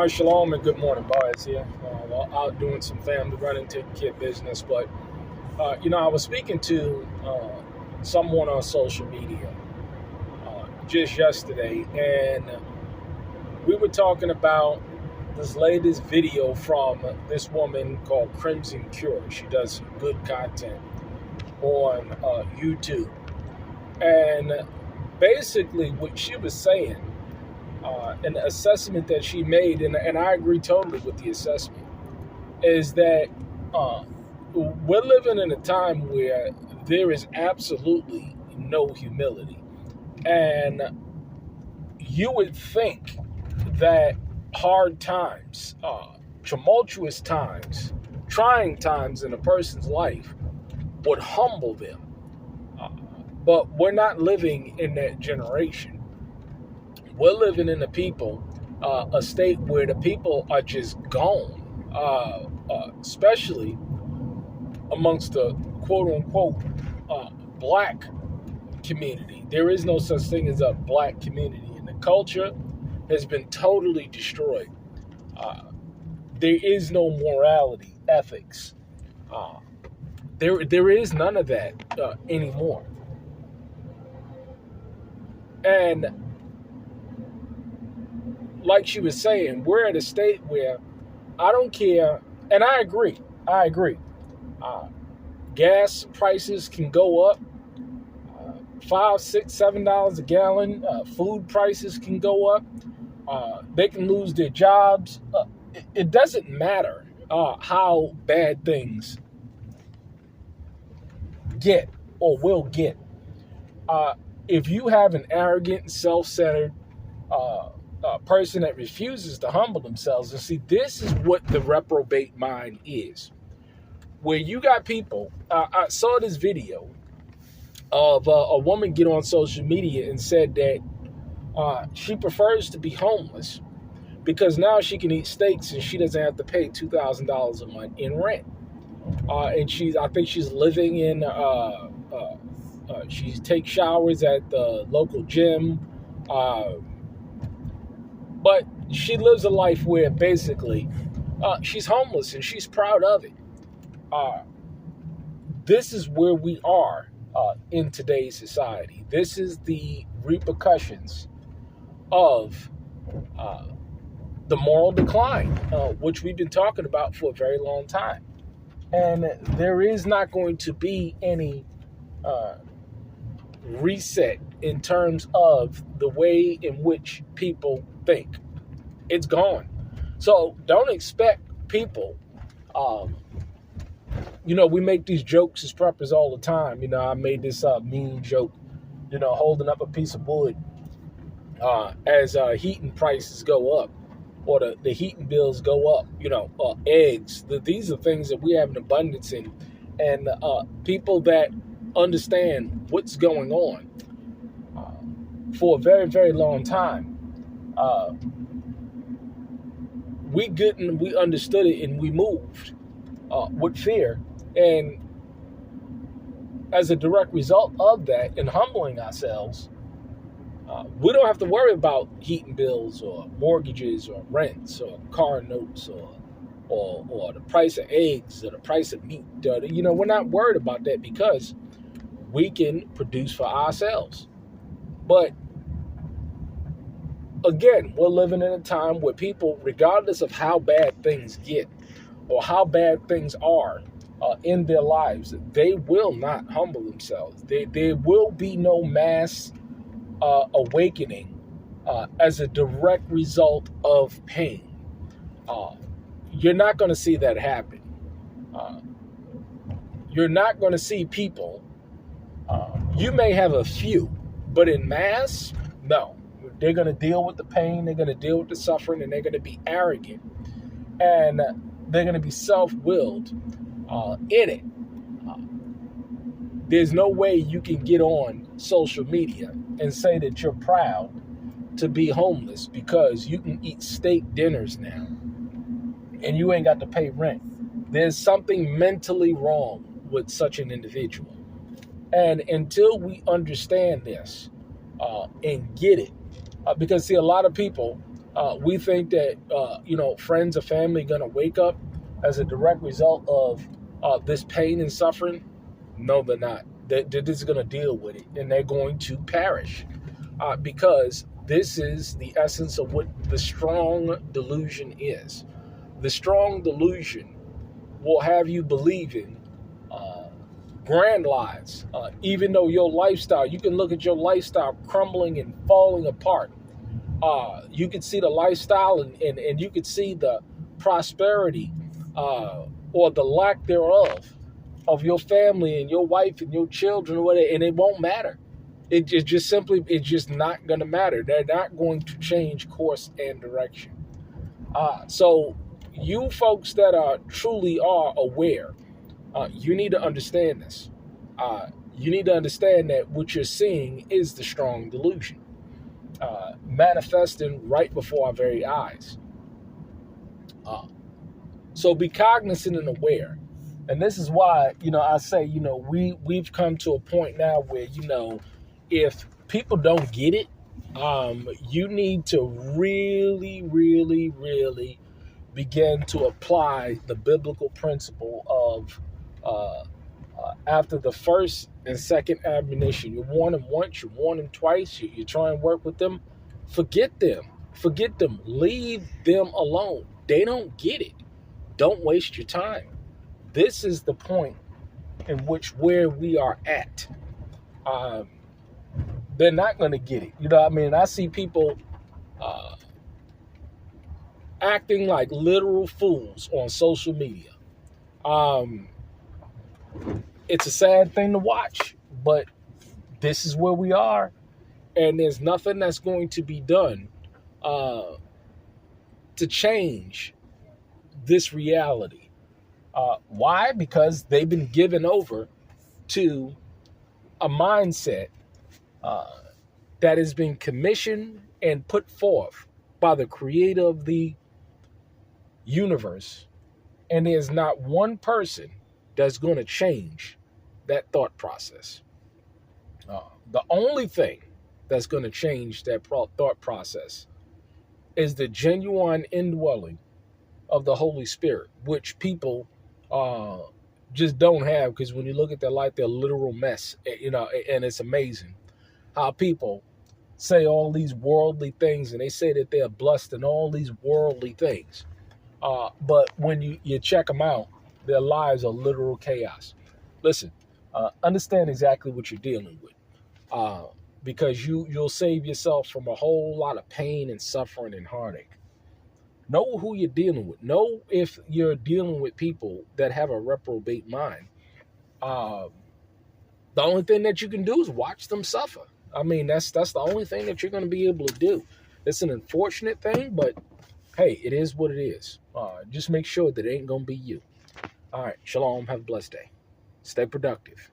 Shalom and good morning, boys. Here, out doing some family running, taking care of business. But I was speaking to someone on social media just yesterday, and we were talking about this latest video from this woman called Crimson Cure. She does good content on YouTube, and basically what she was saying. An assessment that she made, and I agree totally with the assessment, is that we're living in a time where there is absolutely no humility. And you would think that hard times, tumultuous times, trying times in a person's life would humble them. But we're not living in that generation. We're living in a state where the people are just gone, especially amongst the quote-unquote black community. There is no such thing as a black community, and the culture has been totally destroyed. There is no morality, ethics. There is none of that anymore. And like she was saying, we're at a state where I don't care, and I agree. Gas prices can go up $5, $6, $7 a gallon. Food prices can go up. They can lose their jobs. It doesn't matter how bad things get or will get. If you have an arrogant, self-centered person that refuses to humble themselves, and see, this is what the reprobate mind is, where you got people. I saw this video of a woman get on social media and said that she prefers to be homeless because now she can eat steaks and she doesn't have to pay $2,000 a month in rent. And I think she's living in she takes showers at the local gym. But she lives a life where basically she's homeless and she's proud of it. This is where we are in today's society. This is the repercussions of the moral decline, which we've been talking about for a very long time. And there is not going to be any reset in terms of the way in which people think. It's gone. So don't expect people, we make these jokes as preppers all the time. I made this mean joke, holding up a piece of wood as heating prices go up, or the heating bills go up, eggs. These are things that we have an abundance in. And people that understand what's going on for a very, very long time, we understood it, and we moved with fear. And as a direct result of that, in humbling ourselves, we don't have to worry about heating bills or mortgages or rents or car notes or the price of eggs or the price of meat. We're not worried about that because we can produce for ourselves. But again, we're living in a time where people, regardless of how bad things get or how bad things are in their lives, they will not humble themselves. There will be no mass awakening as a direct result of pain. You're not going to see that happen. You're not going to see people. You may have a few, but in mass, no. They're going to deal with the pain, they're going to deal with the suffering, and they're going to be arrogant. And they're going to be self-willed in it. There's no way you can get on social media and say that you're proud to be homeless because you can eat steak dinners now and you ain't got to pay rent. There's something mentally wrong with such an individual. And until we understand this and get it, because see, a lot of people We think that friends or family are going to wake up as a direct result of this pain and suffering. No, they're not. They're just going to deal with it, and they're going to perish because this is the essence of what the strong delusion is. The strong delusion will have you believing grand lies, even though your lifestyle, you can look at your lifestyle crumbling and falling apart. You can see the lifestyle and you can see the prosperity or the lack thereof of your family and your wife and your children, and it won't matter. It's just not going to matter. They're not going to change course and direction. So you folks that truly are aware, you need to understand this. You need to understand that what you're seeing is the strong delusion manifesting right before our very eyes. So be cognizant and aware. And this is why, I say, we've come to a point now where, if people don't get it, you need to really, really, really begin to apply the biblical principle of after the first and second admonition. You warn them once, you warn them twice, you try and work with them. Forget them, leave them alone. They don't get it. Don't waste your time. This is the point in which where we are at. They're not going to get it. I see people acting like literal fools on social media. It's a sad thing to watch, but this is where we are, and there's nothing that's going to be done to change this reality. Why? Because they've been given over to a mindset that has been commissioned and put forth by the creator of the universe, and there's not one person that's going to change that thought process. The only thing that's going to change that thought process is the genuine indwelling of the Holy Spirit, which people just don't have, because when you look at their life, they're a literal mess, and it's amazing how people say all these worldly things, and they say that they're blessed in all these worldly things. But when you check them out, their lives are literal chaos. Listen, understand exactly what you're dealing with, because you'll save yourself from a whole lot of pain and suffering and heartache. Know who you're dealing with. Know if you're dealing with people that have a reprobate mind. The only thing that you can do is watch them suffer. That's the only thing that you're going to be able to do. It's an unfortunate thing, but hey, it is what it is. Just make sure that it ain't going to be you. All right, shalom. Have a blessed day. Stay productive.